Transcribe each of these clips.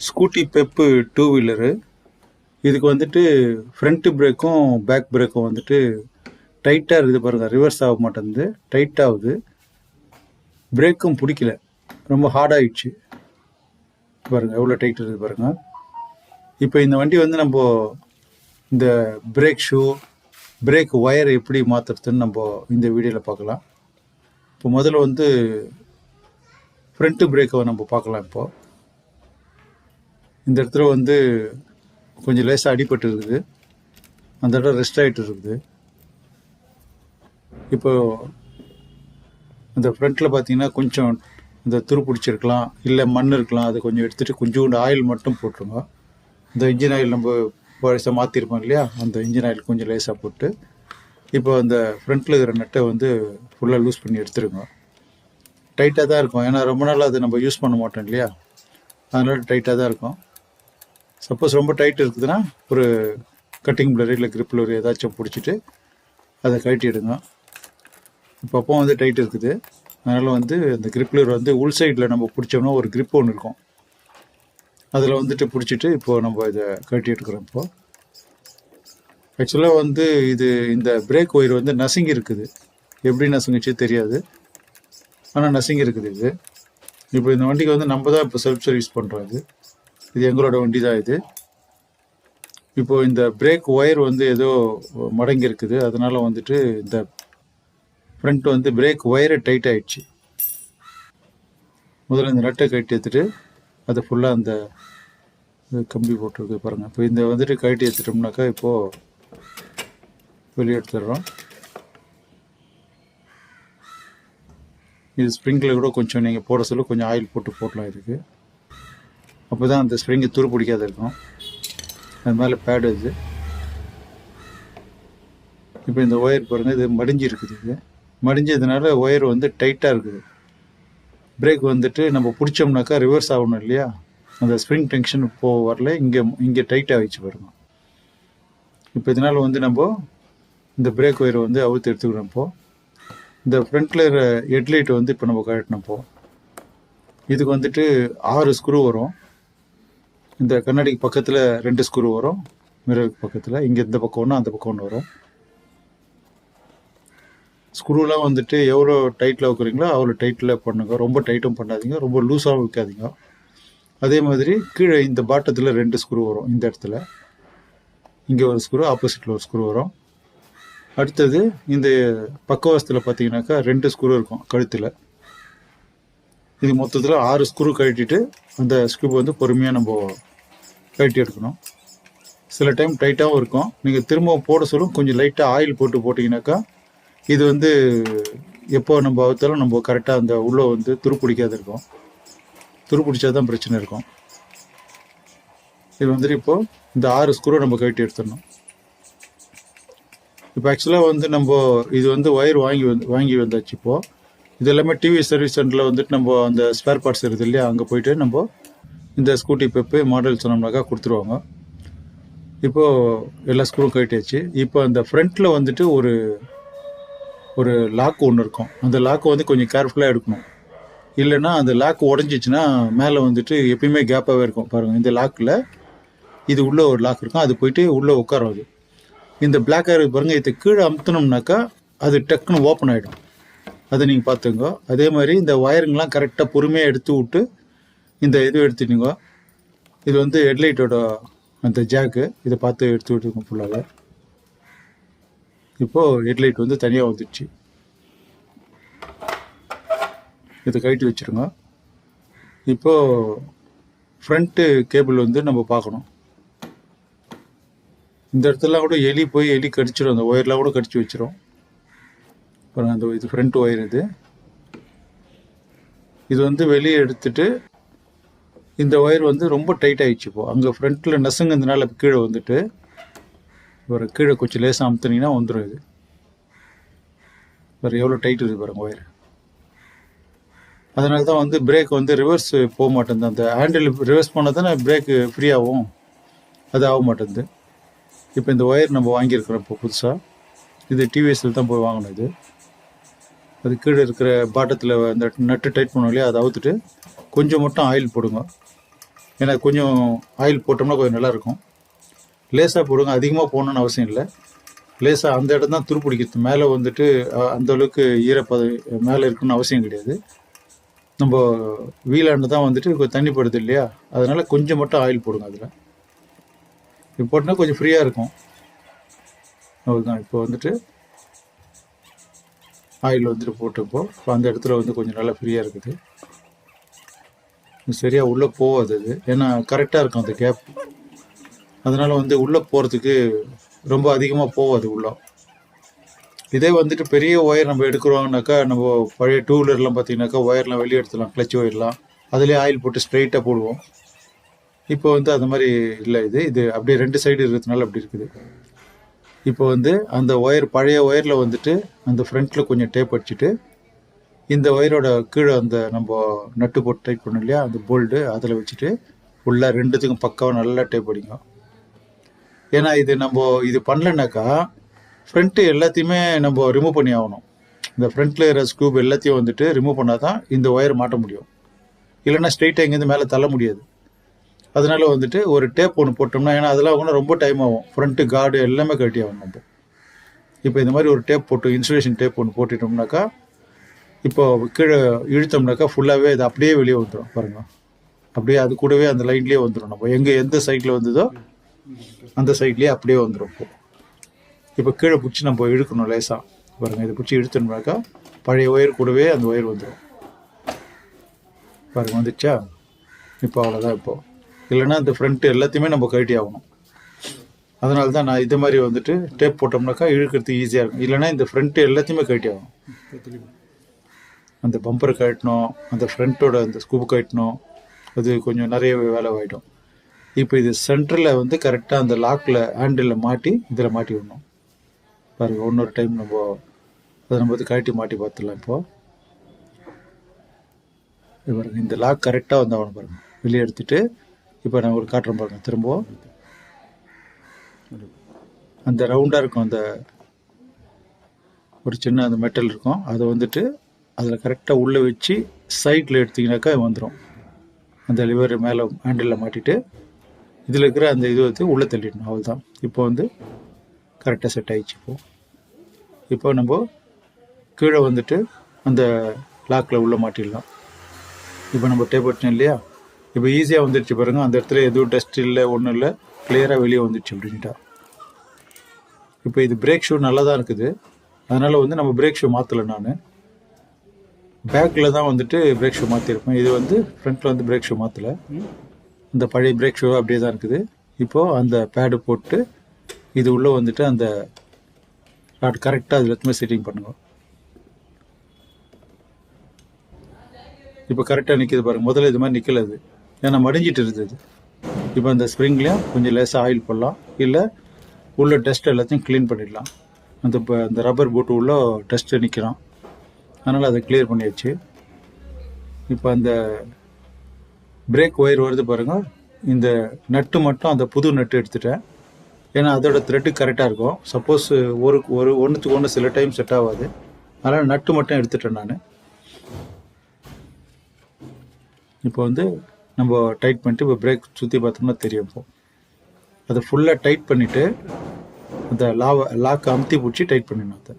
Scooty pep two wheeler. இதுக்கு வந்துட்டு front பிரேக்கும் back பிரேக்கும் வந்துட்டு டைட்டாக இருக்குது பாருங்கள். ரிவர்ஸ் ஆக மாட்டேங்குது, டைட் ஆகுது. பிரேக்கும் பிடிக்கல, ரொம்ப ஹார்டாகிடுச்சு பாருங்கள். எவ்வளோ டைட் இருக்குது பாருங்கள். இப்போ இந்த வண்டி வந்து நம்ம இந்த பிரேக் ஷூ, பிரேக் ஒயர் எப்படி மாற்றுறதுன்னு நம்ம இந்த வீடியோவில் பார்க்கலாம். இப்போ முதல்ல வந்து ஃப்ரண்ட்டு பிரேக்கை நம்ம பார்க்கலாம். இப்போது இந்த இடத்துல வந்து கொஞ்சம் லேசாக அடிபட்டு இருக்குது, அந்த இடம் ரெஸ்ட் ஆகிட்டு இருக்குது. இப்போது அந்த ஃப்ரண்ட்டில் பார்த்தீங்கன்னா கொஞ்சம் இந்த துரு பிடிச்சிருக்கலாம், இல்லை மண் இருக்கலாம். அதை கொஞ்சம் எடுத்துகிட்டு கொஞ்சோண்டு ஆயில் மட்டும் போட்டுருங்க. இந்த இன்ஜின் ஆயில் நம்ம பழசாக மாற்றிருப்போம் இல்லையா, அந்த இன்ஜின் ஆயில் கொஞ்சம் லேசாக போட்டு இப்போ அந்த ஃப்ரண்ட்டில் இருக்கிற நட்டை வந்து ஃபுல்லாக லூஸ் பண்ணி எடுத்துருங்க. டைட்டாக தான் இருக்கும், ஏன்னா ரொம்ப நாள் அதை நம்ம யூஸ் பண்ண மாட்டோம் இல்லையா, அதனால் டைட்டாக தான் இருக்கும். சப்போஸ் ரொம்ப டைட் இருக்குதுன்னா ஒரு கட்டிங் பிளரு இல்லை கிரிப்பில் ஒரு ஏதாச்சும் பிடிச்சிட்டு அதை கழட்டிடுங்க. இப்போ வந்து டைட் இருக்குது, அதனால் வந்து அந்த கிரிப்லர் வந்து உள் சைடில் நம்ம பிடிச்சோம்னா ஒரு கிரிப் ஒன்று இருக்கும், அதில் வந்துட்டு பிடிச்சிட்டு இப்போது நம்ம இதை கழட்டி எடுக்கிறோம். இப்போது ஆக்சுவலாக வந்து இந்த பிரேக் ஒயர் வந்து நசுங்கி இருக்குது. எப்படி நசுங்குச்சு தெரியாது, ஆனால் நசுங்கி இருக்குது இது. இப்போ இந்த வண்டிக்கு வந்து நம்ம தான் இப்போ செல்ஃப் சர்வீஸ் பண்ணுறோம். இது எங்களோட வண்டி தான் இது. இப்போது இந்த பிரேக் ஒயர் வந்து ஏதோ மடங்கி இருக்குது, அதனால் வந்துட்டு இந்த ஃப்ரண்ட் வந்து பிரேக் ஒயரை டைட் ஆகிடுச்சு. முதல்ல இந்த நட்டை கழட்டி எடுத்துட்டு அதை ஃபுல்லாக அந்த கம்பி போட்டிருக்கு பாருங்கள். இப்போ இந்த வந்துட்டு கழட்டி எடுத்துட்டோம்னாக்கா இப்போது வெளியே எடுத்துடுறோம். இது ஸ்ப்ரிங்கில் கூட கொஞ்சம் நீங்கள் போட சொல்ல கொஞ்சம் ஆயில் போடலாம் இதுக்கு, அப்போ தான் அந்த ஸ்ப்ரிங்கு துரு பிடிக்காத இருக்கும். அது மேலே பேடு இது. இப்போ இந்த ஒயர் பாருங்கள், இது மடிஞ்சு இருக்குது. இது மடிஞ்சதுனால ஒயர் வந்து டைட்டாக இருக்குது. பிரேக் வந்துட்டு நம்ம பிடிச்சோம்னாக்கா ரிவர்ஸ் ஆகணும் இல்லையா, அந்த ஸ்ப்ரிங் டென்ஷன் வரல, இங்கே டைட்டாக ஆகிடுச்சு பாருங்க. இப்போ இதனால் வந்து நம்ம இந்த பிரேக் ஒயரை வந்து அவுத்து எடுத்துக்கிறோம். இப்போது இந்த ஃப்ரண்ட்டில் இருக்கிற ஹெட்லைட் வந்து இப்போ நம்ம கழட்டினப்போ இதுக்கு வந்துட்டு 6 ஸ்க்ரூ வரும். இந்த கண்ணாடிக்கு பக்கத்தில் 2 ஸ்க்ரூ வரும், மிரருக்கு பக்கத்தில். இங்கே இந்த பக்கம் ஒன்று, அந்த பக்கம் ஒன்று வரும். ஸ்க்ரூலாம் வந்துட்டு எவ்வளோ டைட்டில் வைக்கிறீங்களோ அவ்வளோ டைட்டில் பண்ணுங்க. ரொம்ப டைட்டும் பண்ணாதீங்க, ரொம்ப லூஸாகவும் வைக்காதீங்க. அதே மாதிரி கீழே இந்த பாட்டத்தில் 2 ஸ்க்ரூ வரும். இந்த இடத்துல இங்கே ஒரு ஸ்க்ரூ, ஆப்போசிட்டில் ஒரு ஸ்க்ரூ வரும். அடுத்தது இந்த பக்கவாசத்தில் பார்த்தீங்கன்னாக்கா 2 ஸ்க்ரூ இருக்கும் கழுத்தில். இது மொத்தத்தில் 6 ஸ்க்ரூ கழட்டிட்டு அந்த ஸ்க்ரூ வந்து பொறுமையாக நம்ம கழட்டி எடுக்கணும். சில டைம் டைட்டாகவும் இருக்கும். நீங்கள் திரும்ப போட சொல்லும் கொஞ்சம் லைட்டாக ஆயில் போட்டிங்கனாக்கா இது வந்து எப்போ நம்ம அவுத்தாலும் நம்ம கரெக்டாக அந்த உள்ளே வந்து துரு பிடிக்காது இருக்கும். துரு பிடிச்சா தான் பிரச்சனை இருக்கும். இது வந்துட்டு இப்போது இந்த 6 ஸ்க்ரூ நம்ம கழட்டி எடுத்துடணும். இப்போ ஆக்சுவலாக வந்து நம்ம இது வந்து ஒயர் வாங்கி வந்தாச்சு. இப்போது இது எல்லாமே டிவி சர்வீஸ் சென்டரில் வந்துட்டு நம்ம அந்த ஸ்பேர் பார்ட்ஸ் இருக்குது இல்லையா, அங்கே போயிட்டு நம்ம இந்த ஸ்கூட்டி பெப்பு மாடல் சொன்னோம்னாக்கா கொடுத்துருவாங்க. இப்போது எல்லா ஸ்க்ரூ கழட்டியாச்சு. இப்போ அந்த ஃப்ரண்ட்டில் வந்துட்டு ஒரு லாக் ஒன்று இருக்கும். அந்த லாக்கை வந்து கொஞ்சம் கேர்ஃபுல்லாக எடுக்கணும், இல்லைன்னா அந்த லாக் உடஞ்சிச்சின்னா மேலே வந்துட்டு எப்பயுமே கேப்பாகவே இருக்கும் பாருங்கள். இந்த லாக்கில் இது உள்ளே ஒரு லாக் இருக்கும், அது போயிட்டு உள்ளே உட்காராது. இந்த பிளாக் ஆர் பாருங்கள், இதை கீழே அமுத்தினோம்னாக்கா அது டக்குன்னு ஓப்பன் ஆகிடும். அதை நீங்கள் பார்த்துங்க. அதே மாதிரி இந்த ஒயருங்கெலாம் கரெக்டாக பொறுமையாக எடுத்து விட்டு இந்த இது எடுத்துட்டீங்க. இது வந்து ஹெட்லைட்டோட அந்த ஜாக்கு, இதை பார்த்து எடுத்து விட்டுருங்க ஃபுல்லாக. இப்போது ஹெட்லைட் வந்து தனியாக வந்துடுச்சு. இதை கழட்டி வச்சுருங்க. இப்போது ஃப்ரண்ட்டு கேபிள் வந்து நம்ம பார்க்கணும். இந்த இடத்துலாம் கூட எலி கடிச்சிடும், அந்த ஒயர்லாம் கூட கடிச்சு வச்சிடும் பாருங்கள். அந்த இது ஃப்ரண்ட் ஒயர். இது வந்து வெளியே எடுத்துட்டு இந்த ஒயர் வந்து ரொம்ப டைட் ஆகிடுச்சு. இப்போது அங்கே ஃப்ரண்ட்டில் நசுங்கிறதுனால கீழே வந்துட்டு கீழே கொஞ்சம் லேசாக அமுத்துனீங்கன்னா வந்துடும். இது வேறு எவ்வளோ டைட் இருக்குது பாருங்கள் ஒயர். அதனால தான் வந்து பிரேக் வந்து ரிவர்ஸ் போக மாட்டேங்குது. அந்த ஹேண்டில் ரிவர்ஸ் பண்ணால் தானே பிரேக்கு ஃப்ரீ ஆகும், அது ஆக மாட்டேங்குது. இப்போ இந்த ஒயர் நம்ம வாங்கியிருக்கிறோம் இப்போ புதுசாக. இது டிவிஎஸ்சில் தான் போய் வாங்கணும். அது கீழே இருக்கிற பாட்டத்தில் அந்த நட்டு டைட் பண்ணோம் இல்லையா, அதை அவுத்துட்டு கொஞ்சம் மட்டும் ஆயில் போடுங்க. ஏன்னா கொஞ்சம் ஆயில் போட்டோம்னா கொஞ்சம் நல்லாயிருக்கும். லேசாக போடுங்க, அதிகமாக போடணுன்னு அவசியம் இல்லை. லேசாக அந்த இடம் தான் துருப்பிடிக்கிறது. மேலே வந்துட்டு அந்தளவுக்கு மேலே இருக்குன்னு அவசியம் கிடையாது. நம்ம வீலாண்டு தான் வந்துட்டு கொஞ்சம் தண்ணி படுது இல்லையா, அதனால் கொஞ்சம் மட்டும் ஆயில் போடுங்க. அதில் இப்போ போட்டால் கொஞ்சம் ஃப்ரீயாக இருக்கும். அவ்வளோதான். இப்போ வந்துட்டு ஆயில் வந்துட்டு போட்டப்போ இப்போ அந்த இடத்துல வந்து கொஞ்சம் நல்லா ஃப்ரீயாக இருக்குது. சரியாக உள்ளே போகாது அது, ஏன்னா கரெக்டாக இருக்கும் அந்த கேப். அதனால் வந்து உள்ளே போகிறதுக்கு ரொம்ப அதிகமாக போகாது உள்ளே. இதே வந்துட்டு பெரிய ஒயர் நம்ம எடுக்கிறோம்னாக்கா, நம்ம பழைய டூ வீலர்லாம் பார்த்தீங்கன்னாக்கா ஒயர்லாம் வெளியே எடுத்துலாம், கிளச் ஒயர்லாம் அதிலே ஆயில் போட்டு ஸ்ட்ரைட்டாக போடுவோம். இப்போ வந்து அது மாதிரி இல்லை. இது அப்படியே 2 சைடு இருக்கிறதுனால அப்படி இருக்குது. இப்போ வந்து அந்த ஒயர், பழைய ஒயரில் வந்துட்டு அந்த ஃப்ரண்ட்டில் கொஞ்சம் டேப் அடிச்சுட்டு, இந்த ஒயரோட கீழே அந்த நம்ம நட்டு போட்டு டைட் பண்ணோம் இல்லையா, அந்த போல்டு அதில் வச்சுட்டு ஃபுல்லாக 2த்துக்கும் பக்காவாக நல்லா டேப் அடிங்க. ஏன்னா இது பண்ணலனாக்கா ஃப்ரண்ட்டு எல்லாத்தையுமே நம்ம ரிமூவ் பண்ணி ஆகணும். இந்த ஃப்ரண்ட்டில் இருக்கிற ஸ்க்ரூப் எல்லாத்தையும் வந்துட்டு ரிமூவ் பண்ணால் தான் இந்த ஒயர் மாட்ட முடியும். இல்லைன்னா ஸ்ட்ரெயிட்டாக இங்கேருந்து மேலே தள்ள முடியாது. அதனால வந்துட்டு ஒரு டேப் ஒன்று போட்டோம்னா, ஏன்னா அதெல்லாம் ஒன்றும் ரொம்ப டைம் ஆகும், ஃப்ரண்ட்டு கார்டு எல்லாமே கட்டி ஆகும் நம்ம. இப்போ இந்த மாதிரி ஒரு டேப் போட்டு, இன்சுலேஷன் டேப் ஒன்று போட்டுட்டோம்னாக்கா, இப்போ கீழே இழுத்தோம்னாக்கா ஃபுல்லாகவே இது அப்படியே வெளியே வந்துடும் பாருங்கள். அப்படியே அது கூடவே அந்த லைன்லேயே வந்துடும். நம்ம எந்த சைடில் வந்ததோ அந்த சைட்லேயே அப்படியே வந்துடும். இப்போ கீழே பிடிச்சி நம்ம இழுக்கணும் லேசாக பாருங்கள். இதை பிடிச்சி இழுத்தோம்னாக்கா பழைய ஒயர் கூடவே அந்த ஒயர் வந்துடும் பாருங்கள். வந்துடுச்சா? இப்போ அவ்வளோதான். இப்போது இல்லைன்னா இந்த ஃப்ரண்ட்டு எல்லாத்தையுமே நம்ம கழட்டி ஆகணும். அதனால தான் நான் இது மாதிரி வந்துட்டு டேப் போட்டோம்னாக்கா இழுக்கிறதுக்கு ஈஸியாக இருக்கும். இல்லைன்னா இந்த ஃப்ரண்ட்டு எல்லாத்தையுமே கழட்டி ஆகணும். அந்த பம்பரை கழட்டணும், அந்த ஃப்ரண்ட்டோட அந்த ஸ்கூப் கழட்டணும், அது கொஞ்சம் நிறைய வேலை ஆகிடும். இப்போ இது சென்டரில் வந்து கரெக்டாக அந்த லாக்கில் ஹேண்டிலில் மாட்டி இதில் மாட்டி விடணும் பாருங்கள். இன்னொரு டைம் நம்ம அதை வந்து கழட்டி மாட்டி பார்த்துடலாம். இப்போது பாருங்கள், இந்த லாக் கரெக்டாக வந்து ஆகணும் பாருங்கள். வெளியே எடுத்துகிட்டு இப்போ நான் ஒரு காட்டுறேன் பாருங்கள். திரும்பவும் அந்த ரவுண்டாக இருக்கும், அந்த ஒரு சின்ன அந்த மெட்டல் இருக்கும், அதை வந்துட்டு அதில் கரெக்டாக உள்ளே வச்சு சைடில் எடுத்திங்கனாக்கா வந்துடும். அந்த லிவர் மேலே ஹேண்டிலில் மாட்டிட்டு இதில் இருக்கிற அந்த இது வந்து உள்ளே தள்ளிடணும். அவ்வளோதான். இப்போ வந்து கரெக்டாக செட் ஆகிடுச்சு. இப்போ நம்ம கீழே வந்துட்டு அந்த லாக்கில் உள்ளே மாட்டிடலாம். இப்போ நம்ம டேப் அடிச்சோம் இல்லையா, இப்போ ஈஸியாக வந்துடுச்சு பாருங்கள். அந்த இடத்துல எதுவும் டஸ்ட் இல்லை, ஒன்றும் இல்லை, கிளியராக வெளியே வந்துடுச்சு அப்படின்ட்டா. இப்போ இது பிரேக் ஷூ நல்லா தான் இருக்குது. அதனால் வந்து நம்ம பிரேக் ஷூ மாற்றலை. நான் பேக்கில் தான் வந்துட்டு பிரேக் ஷூ மாற்றிருப்பேன். இது வந்து ஃப்ரண்ட்டில் வந்து பிரேக் ஷூ மாற்றலை. இந்த பழைய பிரேக் ஷூ அப்படியே தான் இருக்குது. இப்போது அந்த பேடு போட்டு இது உள்ளே வந்துட்டு அந்த கரெக்டாக அதில் எத்தனை செட்டிங் பண்ணுங்க. இப்போ கரெக்டாக நிற்கிது பாருங்கள். முதல்ல இது மாதிரி நிற்கல, அது ஏன்னா மடிஞ்சிட்டு இருந்தது. இப்போ அந்த ஸ்ப்ரிங்லேயும் கொஞ்சம் லேசாக ஆயில் போடலாம், இல்லை உள்ள டஸ்ட் எல்லாத்தையும் க்ளீன் பண்ணிடலாம். அந்த ரப்பர் போட்டு உள்ள டஸ்ட்டு நிற்கிறான், அதனால் அதை கிளியர் பண்ணியாச்சு. இப்போ அந்த பிரேக் ஒயர் வருது பாருங்கள். இந்த நட்டு மட்டும் அந்த புது நட்டு எடுத்துட்டேன், ஏன்னா அதோட த்ரெட்டு கரெக்டாக இருக்கும். சப்போஸ் ஒன்றுத்துக்கு ஒன்று சில டைம் செட் ஆகாது, அதனால் நட்டு மட்டும் எடுத்துட்டேன் நான். இப்போ வந்து நம்ம டைட் பண்ணிட்டு இப்போ பிரேக் சுற்றி பார்த்தோம்னா தெரியும். இப்போ அதை ஃபுல்லாக டைட் பண்ணிவிட்டு அந்த லாக்கை அமுத்தி பிடிச்சி டைட் பண்ணிடணும். அதை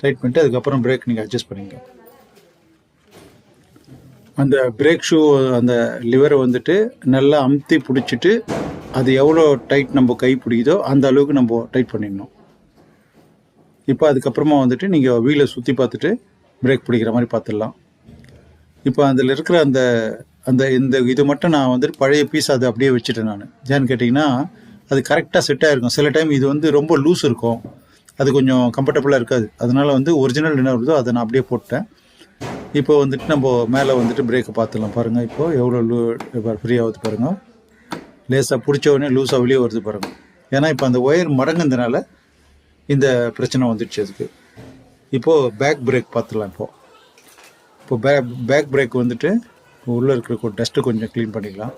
டைட் பண்ணிட்டு அதுக்கப்புறம் பிரேக் நீங்கள் அட்ஜஸ்ட் பண்ணிங்க. அந்த பிரேக் ஷூ அந்த லிவரை வந்துட்டு நல்லா அமுத்தி பிடிச்சிட்டு அது எவ்வளோ டைட் நம்ம கை பிடிக்குதோ அந்த அளவுக்கு நம்ம டைட் பண்ணிடணும். இப்போ அதுக்கப்புறமா வந்துட்டு நீங்கள் வீலை சுற்றி பார்த்துட்டு பிரேக் பிடிக்கிற மாதிரி பார்த்துடலாம். இப்போ அதில் இருக்கிற இந்த இது மட்டும் நான் வந்துட்டு பழைய பீஸ் அதை அப்படியே வச்சுட்டேன் நான். ஏன்னு கேட்டிங்கன்னா அது கரெக்டாக செட் ஆகிருக்கும். சில டைம் இது வந்து ரொம்ப லூஸ் இருக்கும், அது கொஞ்சம் கம்ஃபர்டபுளாக இருக்காது. அதனால் வந்து ஒரிஜினல் என்ன வருதோ அதை நான் அப்படியே போட்டேன். இப்போ வந்துட்டு நம்ம மேலே வந்துட்டு பிரேக்கை பார்த்துடலாம் பாருங்கள். இப்போது எவ்வளோ ஃப்ரீ ஆகுது பாருங்கள். லேசாக பிடிச்ச உடனே லூஸாக வெளியே வருது பாருங்கள். ஏன்னா இப்போ அந்த ஒயர் மடங்குனதுனால இந்த பிரச்சனை வந்துடுச்சு அதுக்கு. இப்போது பேக் பிரேக் பார்த்துடலாம். இப்போ பேக் பிரேக் வந்துட்டு உள்ளே இருக்கிற டஸ்ட்டு கொஞ்சம் க்ளீன் பண்ணிக்கலாம்.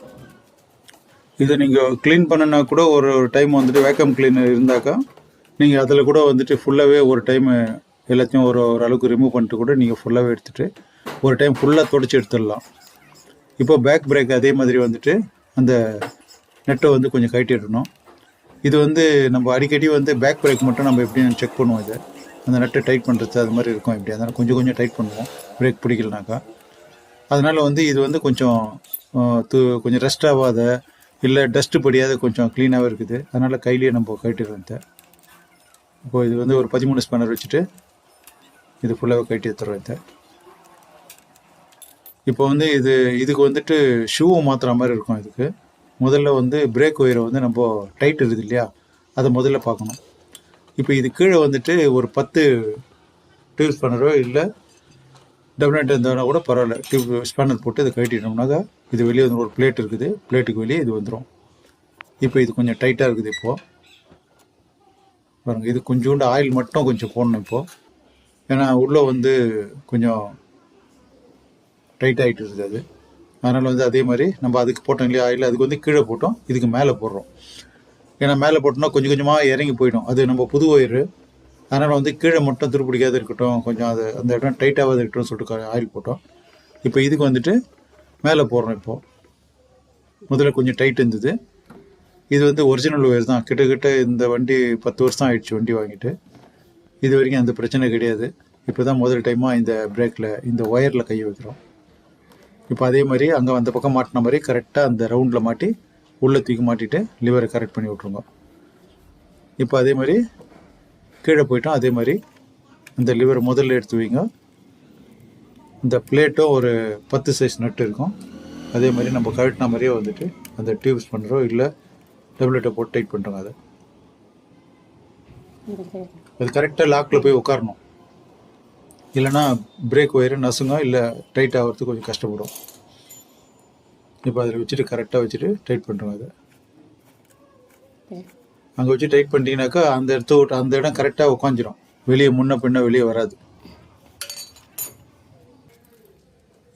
இதை நீங்கள் க்ளீன் பண்ணனா கூட ஒரு டைம் வந்துட்டு வேக்கம் கிளீனர் இருந்தாக்கா நீங்கள் அதில் கூட வந்துட்டு ஃபுல்லாகவே ஒரு டைமு எல்லாத்தையும் ஒரு அளவுக்கு ரிமூவ் பண்ணிட்டு கூட நீங்கள் ஃபுல்லாகவே எடுத்துகிட்டு ஒரு டைம் ஃபுல்லாக துடைச்சி எடுத்துடலாம். இப்போ பேக் பிரேக் அதே மாதிரி வந்துட்டு அந்த நெட்டை வந்து கொஞ்சம் கழட்டிடணும். இது வந்து நம்ம அடிக்கடி வந்து பேக் பிரேக் மட்டும் நம்ம எப்படின்னு செக் பண்ணுவோம். இதை அந்த நெட்டை டைட் பண்ணுறது அது மாதிரி இருக்கும். எப்படி அதனால் கொஞ்சம் கொஞ்சம் டைட் பண்ணுவோம் பிரேக் பிடிக்கலனாக்கா. அதனால் வந்து இது வந்து கொஞ்சம் கொஞ்சம் ரெஸ்ட் ஆகாத இல்லை டஸ்ட்டு படியாத கொஞ்சம் க்ளீனாகவே இருக்குது. அதனால் கையிலேயே நம்ம கழட்டிடுறோம். இப்போது இது வந்து ஒரு 13 ஸ்பேனர் வச்சுட்டு இது ஃபுல்லாகவே கழட்டி எடுத்துடுறோம். இப்போ வந்து இதுக்கு வந்துட்டு ஷூவை மாற்றுற மாதிரி இருக்கும். இதுக்கு முதல்ல வந்து பிரேக் ஒயரை வந்து நம்ம டைட் இருக்குது இல்லையா, அதை முதல்ல பார்க்கணும். இப்போ இது கீழே வந்துட்டு ஒரு 10 டியூப் ஸ்பேனரோ இல்லை டெபினேட்டர் இருந்தால் கூட பரவாயில்ல, டியூப் ஸ்பேனர் போட்டு இதை கழட்டிட்டோம்னாக்கா இது வெளியே வந்து ஒரு பிளேட் இருக்குது, பிளேட்டுக்கு வெளியே இது வந்துடும். இப்போ இது கொஞ்சம் டைட்டாக இருக்குது. இப்போது பாருங்கள், இது கொஞ்சோண்டு ஆயில் மட்டும் கொஞ்சம் போடணும் இப்போது. ஏன்னா உள்ளே வந்து கொஞ்சம் டைட் ஆகிட்டு இருக்குது அது. அதனால் வந்து அதே மாதிரி நம்ம அதுக்கு போட்டோம் இல்லையா ஆயில், அதுக்கு வந்து கீழே போட்டோம், இதுக்கு மேலே போடுறோம். ஏன்னா மேலே போட்டோம்னா கொஞ்சம் கொஞ்சமாக இறங்கி போயிடும். அது நம்ம புது ஒயரு, அதனால் வந்து கீழே மட்டும் துருப்பிடிக்காத இருக்கட்டும், கொஞ்சம் அது அந்த இடம் டைட்டாகாத இருக்கட்டும்னு சொல்லிட்டு ஆயில் போட்டோம். இப்போ இதுக்கு வந்துட்டு மேலே போடுறோம். இப்போது முதல்ல கொஞ்சம் டைட் இருந்தது. இது வந்து ஒரிஜினல் ஒயர் தான். கிட்டத்தட்ட இந்த வண்டி 10 வருஷம் ஆயிடுச்சு வண்டி வாங்கிட்டு. இது வரைக்கும் அந்த பிரச்சனை கிடையாது. இப்போ தான் முதல் டைமாக இந்த பிரேக்கில் இந்த ஒயரில் கை வைக்கிறோம். இப்போ அதே மாதிரி அங்கே அந்த பக்கம் மாட்டின மாதிரி கரெக்டாக அந்த ரவுண்டில் மாட்டி உள்ளே தூக்கி மாட்டிட்டு லிவரை கரெக்ட் பண்ணி விட்ருங்க. இப்போ அதே மாதிரி கீழே போயிட்டோம். அதே மாதிரி இந்த லிவரை முதல்ல எடுத்து வைங்க. இந்த பிளேட்டும் ஒரு 10 சைஸ் நட்டு இருக்கும். அதே மாதிரி நம்ம கழட்டின மாதிரியே வந்துட்டு அந்த டியூப்ஸ் பண்ணுறோம், இல்லை டெப்லெட்டை போட்டு டைட் பண்ணுறோங்க. அது கரெக்டாக லாக்கில் போய் உட்காரணும். இல்லைனா பிரேக் ஒயரு நசுங்க, இல்லை டைட் ஆகிறதுக்கு கொஞ்சம் கஷ்டப்படும். இப்போ அதில் வச்சுட்டு கரெக்டாக வச்சுட்டு டைட் பண்ணுறோம். அதை அங்கே வச்சு டைட் பண்ணிட்டீங்கன்னாக்கா அந்த இடம் கரெக்டாக உட்காந்துடும். வெளியே முன்ன பின்ன வெளியே வராது.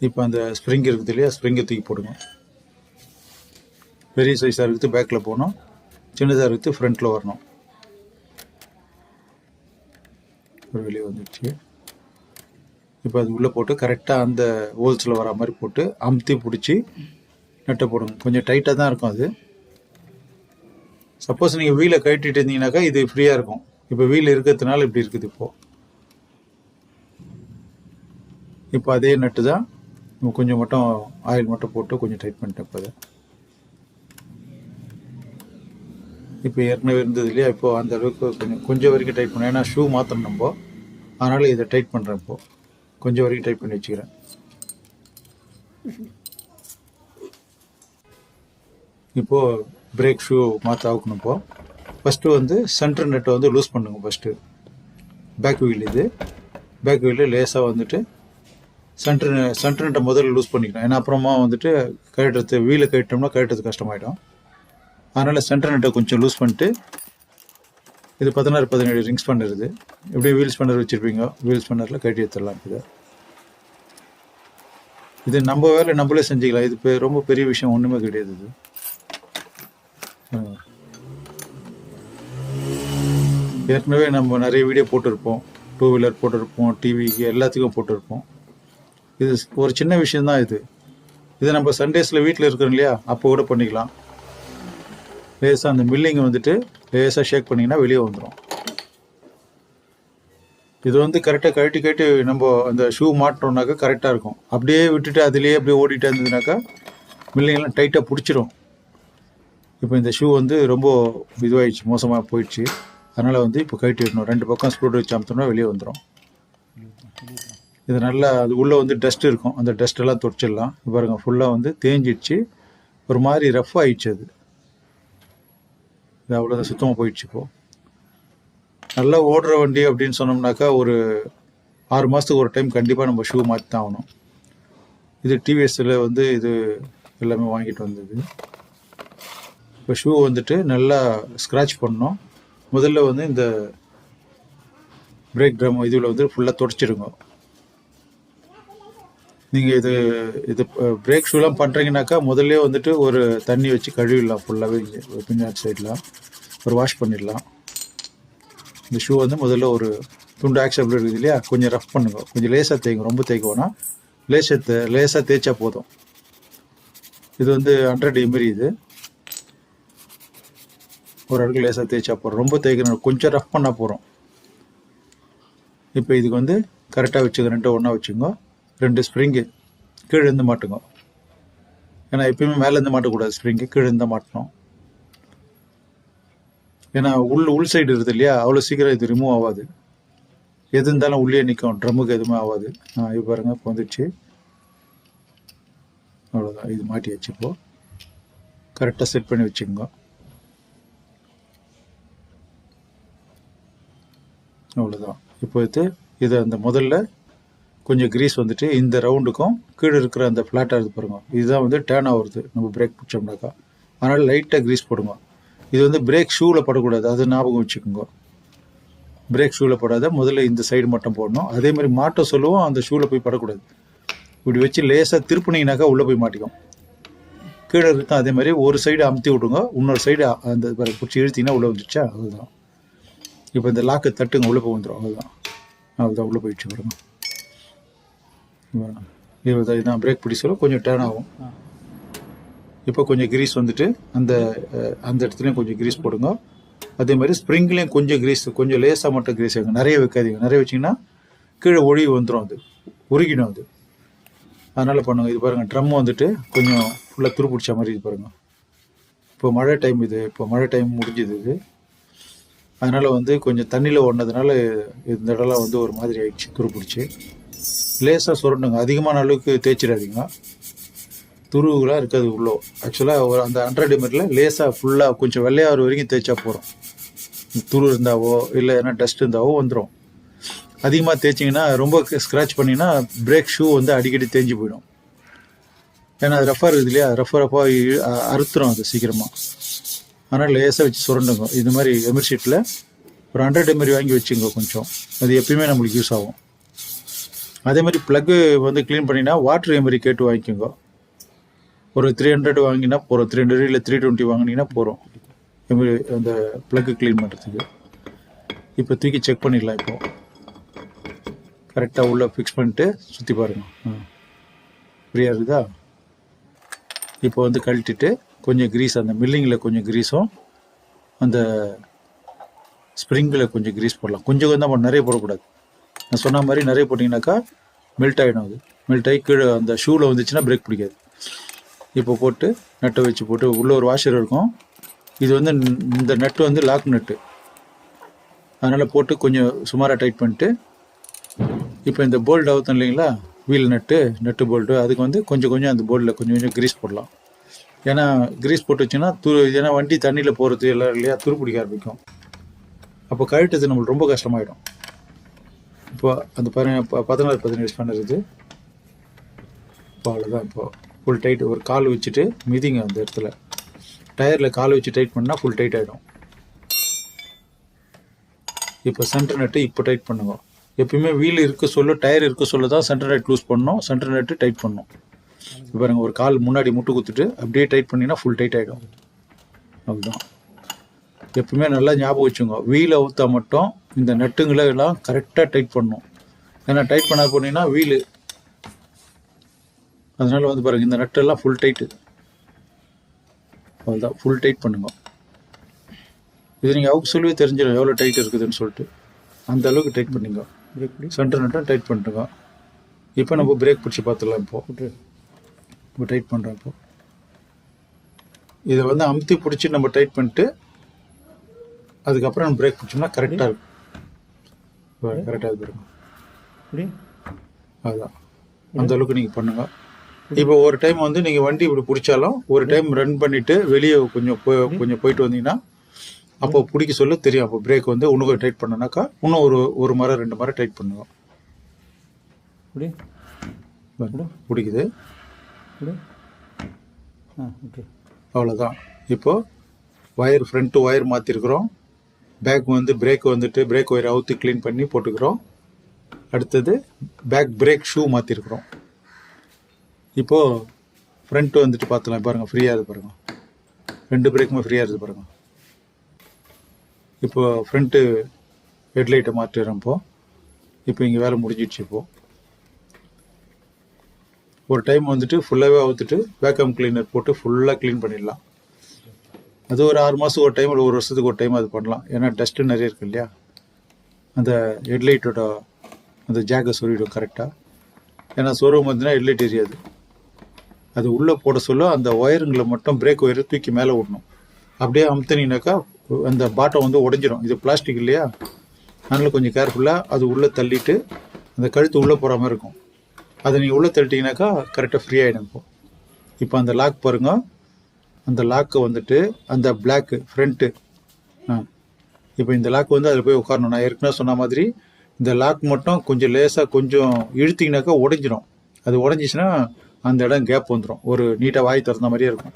இப்போ அந்த ஸ்ப்ரிங் இருக்குது இல்லையா, ஸ்ப்ரிங்கை தூக்கி போடுங்க. பெரிய சைஸாக இருக்குது பேக்கில் போகணும், சின்னதாக இருக்குது ஃப்ரண்ட்டில் வரணும். ஒரு வெளியே வந்துடுச்சு. இப்போ அது உள்ளே போட்டு கரெக்டாக அந்த ஹோல்ஸில் வர மாதிரி போட்டு அமுத்தி பிடிச்சி நட்டை போடுங்க. கொஞ்சம் டைட்டாக தான் இருக்கும் அது. சப்போஸ் நீங்கள் வீலை கழட்டிட்டு இருந்தீங்கன்னாக்கா இது ஃப்ரீயாக இருக்கும். இப்போ வீல் இருக்கிறதுனால இப்படி இருக்குது. இப்போ அதே நட்டு தான் கொஞ்சம் மட்டும் ஆயில் மட்டும் போட்டு கொஞ்சம் டைட் பண்ணிட்டேன். இப்போ ஏற்கனவே இருந்தது இல்லையா, இப்போது அந்த அளவுக்கு கொஞ்சம் வரைக்கும் டைட் பண்ணேன். ஏன்னா ஷூ மாற்றணும் நம்ம, அதனால் இதை டைட் பண்ணுறேன். இப்போது கொஞ்சம் வரைக்கும் டைட் பண்ணி வச்சுக்கிறேன். இப்போது பிரேக் ஷூ மாற்ற ஆக்கணும். இப்போது ஃபஸ்ட்டு வந்து சென்டர் நெட்டை வந்து லூஸ் பண்ணுங்க. ஃபஸ்ட்டு பேக் வீல், இது பேக் வீலில் லேசாக வந்துட்டு சென்டர் நெட்டை முதல்ல லூஸ் பண்ணிக்கணும். ஏன்னா அப்புறமா வந்துட்டு கழட்டுறது, வீலை கழட்டோம்னா கழட்டுறது கஷ்டமாயிடும். அதனால் சென்டர் நெட்டை கொஞ்சம் லூஸ் பண்ணிட்டு, இது 16-17 ரிங்ஸ் பண்ணுறது. எப்படியே வீல் ஸ்பன்னர் வச்சுருப்பீங்க, வீல் ஸ்பன்னரில் கழட்டி எடுத்துடலாம். இது நம்ம வேலை நம்மளே செஞ்சுக்கலாம். இது ரொம்ப பெரிய விஷயம் ஒன்றுமே கிடையாது. இது ஏற்கனவே நம்ம நிறைய வீடியோ போட்டிருப்போம், 2 வீலர் போட்டிருப்போம், டிவிக்கு எல்லாத்துக்கும் போட்டிருப்போம். இது ஒரு சின்ன விஷயந்தான். இதை நம்ம சண்டேஸில் வீட்டில் இருக்கிறோம் இல்லையா, அப்போ கூட பண்ணிக்கலாம். லேசாக அந்த மில்லிங்கை வந்துட்டு லேசாக ஷேக் பண்ணிங்கன்னா வெளியே வந்துடும். இது வந்து கரெக்டாக கழட்டி நம்ம அந்த ஷூ மாட்டோம்னாக்கா கரெக்டாக இருக்கும். அப்படியே விட்டுட்டு அதுலேயே அப்படியே ஓடிட்டே இருந்ததுனாக்கா மில்லிங்கெல்லாம் டைட்டாக பிடிச்சிரும். இப்போ இந்த ஷூ வந்து ரொம்ப இதுவாகிடுச்சு, மோசமாக போயிடுச்சு. அதனால் வந்து இப்போ கழட்டி விடணும். 2 பக்கம் ஸ்க்ரூ வச்சு அமுத்தோம்னா வெளியே வந்துடும். இது நல்லா அது உள்ளே வந்து டஸ்ட் இருக்கும், அந்த டஸ்ட்டெல்லாம் துடைச்சிடலாம். பாருங்கள், ஃபுல்லாக வந்து தேஞ்சிடுச்சு, ஒரு மாதிரி ரஃப் ஆகிடுச்சு. இது அவ்வளோதான், சுத்தமாக போயிடுச்சு. இப்போது நல்லா ஓடுற வண்டி அப்படின்னு சொன்னோம்னாக்கா ஒரு 6 மாதத்துக்கு ஒரு டைம் கண்டிப்பாக நம்ம ஷூ மாற்றி தான் ஆகணும். இது டிவிஎஸ்ஸில் வந்து இது எல்லாமே வாங்கிட்டு வந்தது. இப்போ ஷூ வந்துட்டு நல்லா ஸ்க்ராட்ச் பண்ணணும். முதல்ல வந்து இந்த பிரேக் ட்ரம் இதில் வந்து ஃபுல்லாக துடைச்சிடுங்க. நீங்கள் இது பிரேக் ஷூலாம் பண்ணுறீங்கனாக்கா முதல்ல வந்துட்டு ஒரு தண்ணி வச்சு கழுவிடலாம். ஃபுல்லாகவே பின்னாடி சைடில் ஒரு வாஷ் பண்ணிடலாம். இந்த ஷூ வந்து முதல்ல ஒரு துண்டு ஆக்சபிள் இருக்குது இல்லையா, கொஞ்சம் ரஃப் பண்ணுங்க. கொஞ்சம் லேசாக தேய்ங்க, ரொம்ப தேய்க்க வேணாம். லேசாக தேய்ச்சா போதும். இது வந்து 100 எம்எரி. இது ஒரு அடுக்கு லேசாக தேய்ச்சா போகிறோம், ரொம்ப தேய்க்கணும், கொஞ்சம் ரஃப் பண்ணால் போகிறோம். இப்போ இதுக்கு வந்து கரெக்டாக வச்சுக்க, 2 ஒன்றா வச்சுக்கோங்க. 2 ஸ்ப்ரிங்கு கீழே இருந்து மாட்டுங்க. ஏன்னா எப்பயுமே மேலேருந்து மாட்டக்கூடாது, ஸ்ப்ரிங்கு கீழே இருந்தால் மாட்டணும். ஏன்னா உள் சைடு இருக்குது இல்லையா, அவ்வளோ சீக்கிரம் இது ரிமூவ் ஆகாது. எது இருந்தாலும் உள்ளே நிற்கும், ட்ரம்முக்கு எதுவுமே ஆகாது. இது பாருங்கள் இப்போ வந்துடுச்சு. அவ்வளோதான், இது மாட்டியாச்சு. இப்போது கரெக்டாக செட் பண்ணி வச்சுக்கோங்க. அவ்வளோதான். இப்போ இதை அந்த முதல்ல கொஞ்சம் க்ரீஸ் வந்துட்டு இந்த ரவுண்டுக்கும் கீழே இருக்கிற அந்த ஃப்ளாட்டாக இருக்குது பாருங்க, இதுதான் வந்து டேர்ன் ஆகுறது நம்ம பிரேக் பிடிச்சோம்னாக்கா. அதனால் லைட்டாக க்ரீஸ் போடுங்க. இது வந்து பிரேக் ஷூவில் படக்கூடாது, அது ஞாபகம் வச்சுக்கோங்க. பிரேக் ஷூவில் படாத, முதல்ல இந்த சைடு மட்டும் போடணும். அதே மாதிரி மாட்ட சொல்லுவோம், அந்த ஷூவில் போய் படக்கூடாது. இப்படி வச்சு லேசாக திருப்பினீங்கனாக்கா உள்ளே போய் மாட்டிக்கும். கீழே இருக்கும் அதே மாதிரி ஒரு சைடு அமுத்தி விட்டுங்க, இன்னொரு சைடு அந்த பிடிச்சி இழுத்திங்கன்னா உள்ளே வந்துடுச்சா, அதுதான். இப்போ இந்த லாக்கை தட்டுங்க, உள்ளே போய் வந்துடும். அதுதான் உள்ளே போயிடுச்சு பாருங்க. இதுதான் பிரேக் பிடிச்சலும் கொஞ்சம் டேர்ன் ஆகும். இப்போ கொஞ்சம் கிரீஸ் வந்துட்டு அந்த இடத்துலையும் கொஞ்சம் கிரீஸ் போடுங்க. அதே மாதிரி ஸ்ப்ரிங்லேயும் கொஞ்சம் கிரீஸ், கொஞ்சம் லேசாக மட்டும் கிரீஸ் வைங்க, நிறைய வைக்காதீங்க. நிறைய வச்சிங்கன்னா கீழே ஒழுகி வந்துடும், அது உருகிடும் அது. அதனால் பண்ணுங்கள். இது பாருங்கள், ட்ரம் வந்துட்டு கொஞ்சம் ஃபுல்லாக துரு பிடிச்ச மாதிரி இது பாருங்கள். இப்போ மழை டைம், இப்போ மழை டைம் முடிஞ்சுது இது. அதனால் வந்து கொஞ்சம் தண்ணியில் ஓடினதுனால இந்த இடம்லாம் வந்து ஒரு மாதிரி ஆயிடுச்சு, துரு பிடிச்சி. லேசாக சுரண்டுங்க, அதிகமான அளவுக்கு தேய்ச்சிடாதீங்க, துருவுலாம் இருக்காது உள்ளே. ஆக்சுவலாக ஒரு அந்த 100 எம்எரில் லேசாக ஃபுல்லாக கொஞ்சம் வெள்ளையாகிற வரைக்கும் தேய்ச்சா போகிறோம். துரு இருந்தாவோ இல்லை ஏன்னா டஸ்ட் இருந்தாவோ வந்துடும். அதிகமாக தேய்ச்சிங்கன்னா, ரொம்ப ஸ்க்ராட்ச் பண்ணிங்கன்னா பிரேக் ஷூ வந்து அடிக்கடி தேஞ்சு போயிடும். ஏன்னா அது ரஃபாக இருக்குது இல்லையா, ரஃபாக அறுத்துரும் அது சீக்கிரமாக. அதனால் லேசாக வச்சு சுரண்டுங்க. இது மாதிரி எமரி ஷீட்டில் ஒரு 100 எம்எரி வாங்கி வச்சுங்க கொஞ்சம், அது எப்பயுமே நம்மளுக்கு யூஸ் ஆகும். அதே மாதிரி ப்ளக்கு வந்து க்ளீன் பண்ணினா வாட்டர் எமரி கேட்டு வாங்கிக்கோங்க. ஒரு 300 வாங்கினா போகிறோம், 300 இல்லை 320 வாங்கினீங்கன்னா போகிறோம் எமரி அந்த ப்ளக்கு க்ளீன் பண்ணுறதுக்கு. இப்போ தூக்கி செக் பண்ணிடலாம். இப்போது கரெக்டாக உள்ளே ஃபிக்ஸ் பண்ணிட்டு சுற்றி பாருங்கள், ஃப்ரீயாக இருக்குதா. இப்போ வந்து கழட்டிட்டு கொஞ்சம் க்ரீஸ், அந்த மில்லிங்கில் கொஞ்சம் க்ரீஸும் அந்த ஸ்ப்ரிங்கில் கொஞ்சம் க்ரீஸ் போடலாம். கொஞ்சம் தான், நிறைய போடக்கூடாது. நான் சொன்ன மாதிரி நிறைய போட்டிங்கனாக்கா மெல்ட் ஆகிடும். அது மெல்ட் ஆகி கீழே அந்த ஷூவில் வந்துச்சுன்னா பிரேக் பிடிக்காது. இப்போ போட்டு நட்டை வச்சு போட்டு உள்ளே ஒரு வாஷர் இருக்கும். இது வந்து இந்த நட்டு வந்து லாக் நட்டு, அதனால் போட்டு கொஞ்சம் சுமாராக டைட் பண்ணிட்டு, இப்போ இந்த போல்ட் அவுத்தம் இல்லைங்களா, வீல் நட்டு போல்ட்டு, அதுக்கு வந்து கொஞ்சம் அந்த போல்டில் கொஞ்சம் க்ரீஸ் போடலாம். ஏன்னா க்ரீஸ் போட்டு வச்சுன்னா ஏன்னா வண்டி தண்ணியில் போகிறது எல்லாம் இல்லையா, துரு பிடிக்க ஆரம்பிக்கும். அப்போ கழட்டுறது நம்மளுக்கு ரொம்ப கஷ்டமாயிடும். இப்போ அந்த 16-17 ஸ்பேனர் இது. இப்போ அவ்வளோதான். இப்போ ஃபுல் டைட், ஒரு கால் வச்சுட்டு மிதிங்க அந்த இடத்துல, டயரில் கால் வச்சு டைட் பண்ணால் ஃபுல் டைட் ஆகிடும். இப்போ சென்டர் நட்டு இப்போ டைட் பண்ணுங்க. எப்பயுமே வீல் இருக்க சொல்ல, டயர் இருக்க சொல்ல தான் சென்டர் நட் லூஸ் பண்ணணும், சென்டர் நட்டு டைட் பண்ணணும். இப்போ பாருங்கள், ஒரு கால் முன்னாடி முட்டு குத்துட்டு அப்படியே டைட் பண்ணிங்கன்னா ஃபுல் டைட் ஆகிடும். அதுதான் எப்பவுமே நல்லா ஞாபகம் வச்சுங்க. வீலை ஊற்றா மட்டும் இந்த நட்டுங்களை எல்லாம் கரெக்டாக டைட் பண்ணணும். ஏன்னா டைட் பண்ணால் போனீங்கன்னா வீலு, அதனால் வந்து பாருங்கள், இந்த நட்டெல்லாம் ஃபுல் டைட்டு. அதுதான் ஃபுல் டைட் பண்ணுங்க. இது நீங்கள் அவங்க சொல்லவே தெரிஞ்சிடும் எவ்வளோ டைட் இருக்குதுன்னு சொல்லிட்டு. அந்த அளவுக்கு டைட் பண்ணிங்க. சென்டர் நட்டும் டைட் பண்ணிட்டுங்க. இப்போ நம்ம பிரேக் பிடிச்சி பார்த்துடலாம். இப்போ டைட் பண்ணுறோம். இப்போ இதை வந்து அமுத்தி பிடிச்சி நம்ம டைட் பண்ணிட்டு அதுக்கப்புறம் நம்ம பிரேக் பிடிச்சோம்னா கரெக்டாக இருக்கும். கரெக்டாக இருக்கும். அதுதான் அந்த அளவுக்கு நீங்கள் பண்ணுங்கள். இப்போ ஒரு டைம் வந்து நீங்கள் வண்டி இப்படி பிடிச்சாலும் ஒரு டைம் ரன் பண்ணிவிட்டு வெளியே கொஞ்சம் போயிட்டு வந்தீங்கன்னா அப்போ பிடிக்க சொல்ல தெரியும். அப்போ பிரேக் வந்து இன்னும் டைட் பண்ணனாக்கா இன்னும் ஒரு மரம் 2 மரம் டைட் பண்ணுவோம். பிடிக்குது. அவ்வளோதான். இப்போது ஒயர் ஃப்ரண்ட்டு ஒயர் மாற்றிருக்கிறோம். பேக் வந்து பிரேக் வந்துட்டு பிரேக் ஒயர் அவுத்து க்ளீன் பண்ணி போட்டுக்கிறோம். அடுத்தது பேக் பிரேக் ஷூ மாற்றிருக்கிறோம். இப்போது ஃப்ரண்ட்டு வந்துட்டு பார்த்துலாம் பாருங்கள், ஃப்ரீயாக இருக்குது பாருங்கள், 2 பிரேக்குமே ஃப்ரீயாக இருக்குது பாருங்கள். இப்போது ஃப்ரண்ட்டு ஹெட்லைட்டை மாற்றிடுறோம். இப்போ இங்கே வேலை முடிஞ்சிடுச்சு. ஒரு டைம் வந்துட்டு ஃபுல்லாகவே அவுத்துட்டு வேக்கம் கிளீனர் போட்டு ஃபுல்லாக க்ளீன் பண்ணிடலாம். அது ஒரு 6 மாதத்துக்கு ஒரு டைம் இல்லை 1 வருஷத்துக்கு ஒரு டைம் அது பண்ணலாம். ஏன்னா டஸ்ட்டு நிறைய இருக்கு இல்லையா, அந்த ஹெட்லைட்டோட அந்த ஜாக்கை சொருவிடும் கரெக்டாக. ஏன்னா சொருவம் வந்துன்னா ஹெட்லைட் எரியாது. அது உள்ளே போட சொல்ல அந்த ஒயருங்களை மட்டும் பிரேக் ஒயரை தூக்கி மேலே விடணும். அப்படியே அமுத்தினீங்கனாக்கா அந்த பாட்டம் வந்து உடஞ்சிரும். இது பிளாஸ்டிக் இல்லையா, அதனால் கொஞ்சம் கேர்ஃபுல்லாக அது உள்ளே தள்ளிட்டு அந்த கழுத்து உள்ளே போகிற மாதிரி இருக்கும். அதை நீங்கள் உள்ளே தள்ளிட்டீங்கனாக்கா கரெக்டாக ஃப்ரீ ஆகிடும். இப்போ அந்த லாக் பாருங்கள், அந்த லாக்கை வந்துட்டு அந்த பிளாக்கு ஃப்ரண்ட்டு இப்போ இந்த லாக் வந்து அதில் போய் உட்காரணும். நான் ஏற்கனவே சொன்ன மாதிரி இந்த லாக் மட்டும் கொஞ்சம் லேசாக கொஞ்சம் இழுத்திங்கனாக்கா உடஞ்சிரும். அது உடஞ்சிச்சின்னா அந்த இடம் கேப் வந்துடும், ஒரு நீட்டாக வாய் திறந்த மாதிரியே இருக்கும்.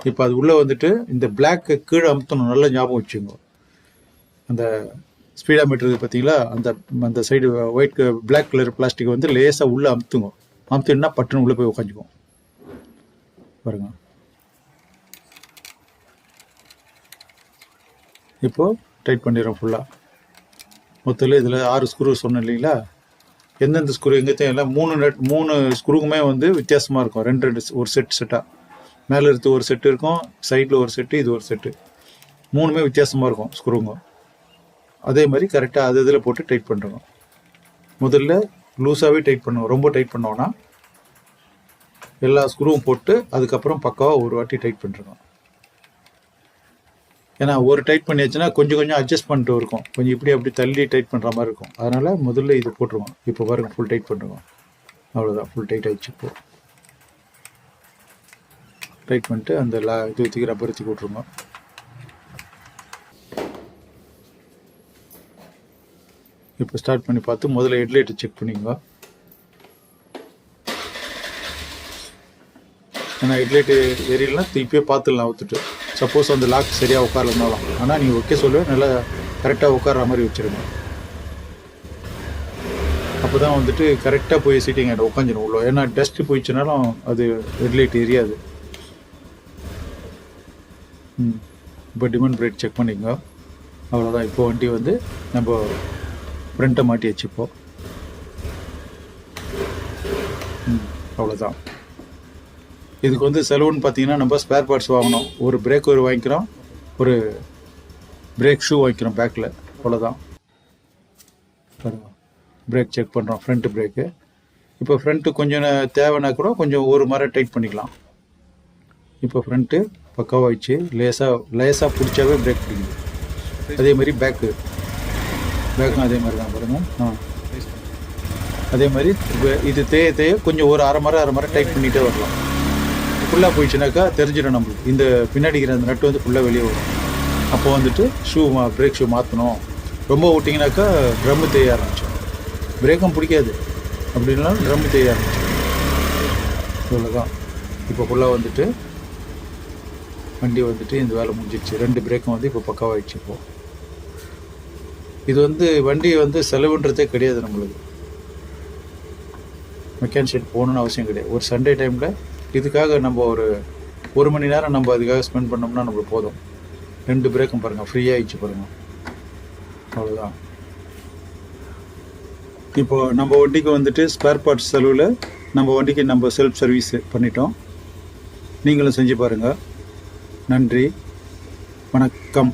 இப்போ அது உள்ளே வந்துட்டு இந்த பிளாக்கு கீழே அமுத்தணும். நல்லா ஞாபகம் வச்சுங்க. அந்த ஸ்பீடா மீட்டர் பார்த்தீங்களா, அந்த side white black colour plastic வந்து லேசாக உள்ளே அமுத்துங்க. அமுத்துனா பட்டுன்னு உள்ளே போய் உட்காந்துக்கும் பாருங்க. இப்போது டைட் பண்ணிடுறோம் ஃபுல்லாக. மொத்தத்தில் இதில் 6 ஸ்க்ரூ சொன்னேன் இல்லைங்களா, எந்தெந்த ஸ்க்ரூ எங்கே தேவையில்ல 3 ஸ்க்ரூவுமே வந்து வித்தியாசமாக இருக்கும். 2 ஒரு செட்டாக மேலே இருந்து ஒரு செட்டு இருக்கும், சைடில் ஒரு செட்டு, இது ஒரு செட்டு, 3மே வித்தியாசமாக இருக்கும் ஸ்க்ரூங்க. அதே மாதிரி கரெக்டாக அது இதில் போட்டு டைட் பண்ணுறோம். முதல்ல லூஸாகவே டைட் பண்ணுவோம். ரொம்ப டைட் பண்ணோன்னா எல்லா ஸ்க்ரூவும் போட்டு அதுக்கப்புறம் பக்காவாக ஒரு வாட்டி டைட் பண்ணுறோம். ஏன்னா ஒரு டைட் பண்ணியாச்சுன்னா கொஞ்சம் அட்ஜஸ்ட் பண்ணிட்டு இருக்கும், கொஞ்சம் இப்படி அப்படி தள்ளி டைட் பண்ணுற மாதிரி இருக்கும். அதனால் முதல்ல இது போட்டுருவோம். இப்போ பாருங்கள் ஃபுல் டைட் பண்ணுறோம். அவ்வளோதான், ஃபுல் டைட் ஆகிடுச்சு. இப்போ டைட் பண்ணிட்டு அந்த இது ஊற்றிக்கு ரப்பர் ஊற்றி போட்டுருங்க. இப்போ ஸ்டார்ட் பண்ணி பார்த்து முதல்ல ஹெட்லைட்டை செக் பண்ணிங்க. ஏன்னா ஹெட்லைட்டு எரியலாம் திருப்பியே பார்த்துடலாம் அவுத்துட்டு. சப்போஸ் அந்த லாக் சரியாக உட்காரலனாலும், ஆனால் நீங்கள் ஓகே சொல்லுவேன், நல்லா கரெக்டாக உட்கார மாதிரி வச்சுருங்க. அப்போ தான் வந்துட்டு கரெக்டாக போய் சீட்டிங் ஆகிடும், உட்காந்துடும் உள்ள. ஏன்னா டஸ்ட்டு போயிடுச்சுனாலும் அது ஹெட்லைட் எரியாது. இப்போ டிமன் பிரேக் செக் பண்ணிங்க. அவ்வளோதான். இப்போ வண்டி வந்து நம்ம ஃப்ரண்ட்டை மாட்டி வச்சுப்போம். அவ்வளோதான். இதுக்கு வந்து செலவுன்னு பார்த்தீங்கன்னா நம்ம ஸ்பேர் பார்ட்ஸ் வாங்கணும். ஒரு பிரேக் ஒரு வாங்கிக்கிறோம், ஒரு பிரேக் ஷூ வாங்கிக்கிறோம் பேக்கில். அவ்வளோதான். பிரேக் செக் பண்ணுறோம், ஃப்ரண்ட்டு பிரேக்கு. இப்போ ஃப்ரண்ட்டு கொஞ்சம் தேவைன்னா கூட கொஞ்சம் ஒரு மரம் டைட் பண்ணிக்கலாம். இப்போ ஃப்ரண்ட்டு பக்காவாக வச்சு லேசாக பிடிச்சாவே பிரேக் பிடிக்குது. அதே மாதிரி பேக்கும் அதே மாதிரி தான் பாருங்கள். அதே மாதிரி இது தேய கொஞ்சம் ஒரு அரை மரம் டைட் பண்ணிகிட்டே வரலாம். ஃபுல்லாக போயிடுச்சுனாக்கா தெரிஞ்சிடும் நம்மளுக்கு. இந்த பின்னாடி இருக்கிற அந்த நட்டு வந்து ஃபுல்லாக வெளியே வரும். அப்போ வந்துட்டு பிரேக் ஷூ மாற்றணும். ரொம்ப ஓட்டிங்கனாக்கா ட்ரம்மு தேய ஆரம்பிச்சோம், பிரேக்கும் பிடிக்காது. அப்படின்னா ட்ரம்மு தேய ஆரம்பிச்சோம். இவ்வளோதான். இப்போ ஃபுல்லாக வந்துட்டு வண்டி வந்துட்டு இந்த வேலை முடிஞ்சிடுச்சு. 2 பிரேக்கும் வந்து இப்போ பக்காவாகிடுச்சு. இப்போது இது வந்து வண்டி வந்து செலவுன்றதே கிடையாது நம்மளுக்கு. மெக்கானிக் ஷெட் போகணுன்னு அவசியம் கிடையாது. ஒரு சண்டே டைமில் இதுக்காக நம்ம ஒரு மணி நேரம் நம்ம அதுக்காக ஸ்பெண்ட் பண்ணோம்னா நம்மளுக்கு போதும். 2 பிரேக்கும் பாருங்கள் ஃப்ரீயாகிடுச்சு பாருங்கள். அவ்வளோதான். இப்போ நம்ம வண்டிக்கு வந்துட்டு ஸ்பேர் பார்ட்ஸ் செலவில் நம்ம வண்டிக்கு நம்ம செல்ஃப் சர்வீஸ் பண்ணிட்டோம். நீங்களும் செஞ்சு பாருங்கள். நன்றி, வணக்கம்.